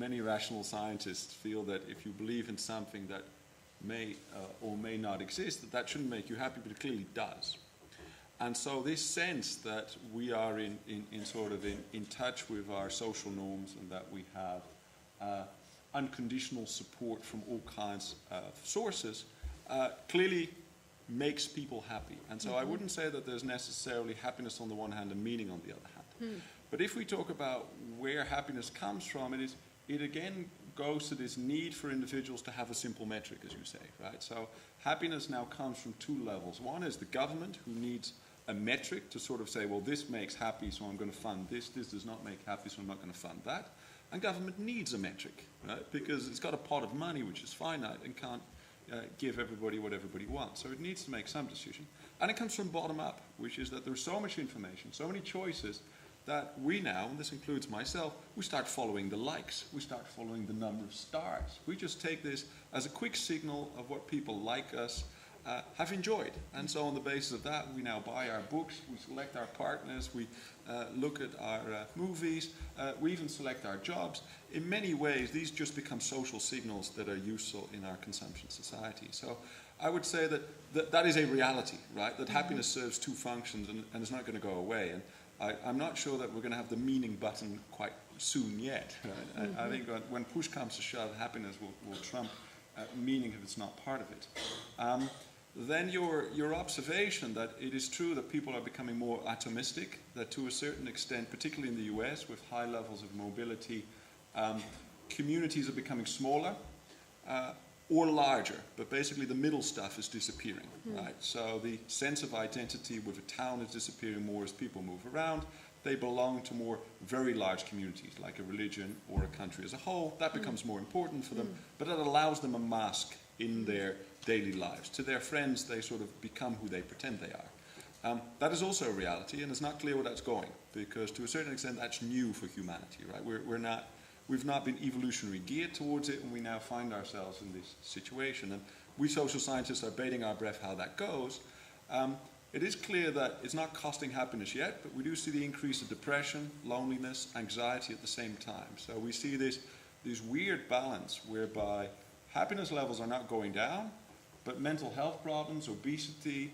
many rational scientists feel that if you believe in something that may or may not exist, that shouldn't make you happy, but it clearly does. And so this sense that we are in touch with our social norms and that we have unconditional support from all kinds of sources clearly makes people happy. And so I wouldn't say that there's necessarily happiness on the one hand and meaning on the other hand. But if we talk about where happiness comes from, it again goes to this need for individuals to have a simple metric, as you say, right? So happiness now comes from two levels. One is the government, who needs a metric to sort of say, well, this makes happy, so I'm going to fund this. This does not make happy, so I'm not going to fund that. And government needs a metric, right? Because it's got a pot of money which is finite and can't give everybody what everybody wants. So it needs to make some decision. And it comes from bottom up, which is that there's so much information, so many choices, that we now, and this includes myself, we start following the likes. We start following the number of stars. We just take this as a quick signal of what people like us have enjoyed. And so on the basis of that, we now buy our books, we select our partners, we look at our movies, we even select our jobs. In many ways, these just become social signals that are useful in our consumption society. So I would say that is a reality, right? That happiness serves two functions and it's not going to go away. And I'm not sure that we're going to have the meaning button quite soon yet. Right? I think when push comes to shove, happiness will trump meaning if it's not part of it. Then your observation that it is true that people are becoming more atomistic, that to a certain extent, particularly in the US with high levels of mobility, communities are becoming smaller or larger, but basically the middle stuff is disappearing, right? So the sense of identity with a town is disappearing more as people move around. They belong to more very large communities, like a religion or a country as a whole. That becomes more important for them, but it allows them a mask in their daily lives. To their friends, they sort of become who they pretend they are. That is also a reality, and it's not clear where that's going, because to a certain extent that's new for humanity, right? We've not been evolutionary geared towards it, and we now find ourselves in this situation. And we social scientists are bating our breath how that goes. It is clear that it's not costing happiness yet, but we do see the increase of depression, loneliness, anxiety at the same time. So we see this weird balance whereby happiness levels are not going down, but mental health problems, obesity,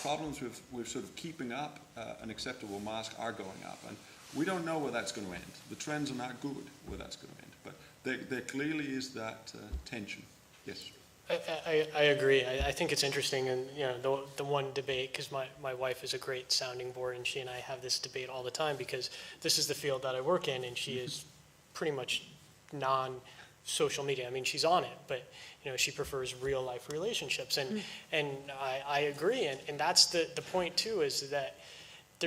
problems with sort of keeping up an acceptable mask are going up. And we don't know where that's going to end. The trends are not good where that's going to end. But there clearly is that tension. Yes. I agree. I think it's interesting, and the one debate, because my wife is a great sounding board, and she and I have this debate all the time, because this is the field that I work in, and she is pretty much non-social media. I mean, she's on it, but she prefers real life relationships, and I agree, and that's the point too, is that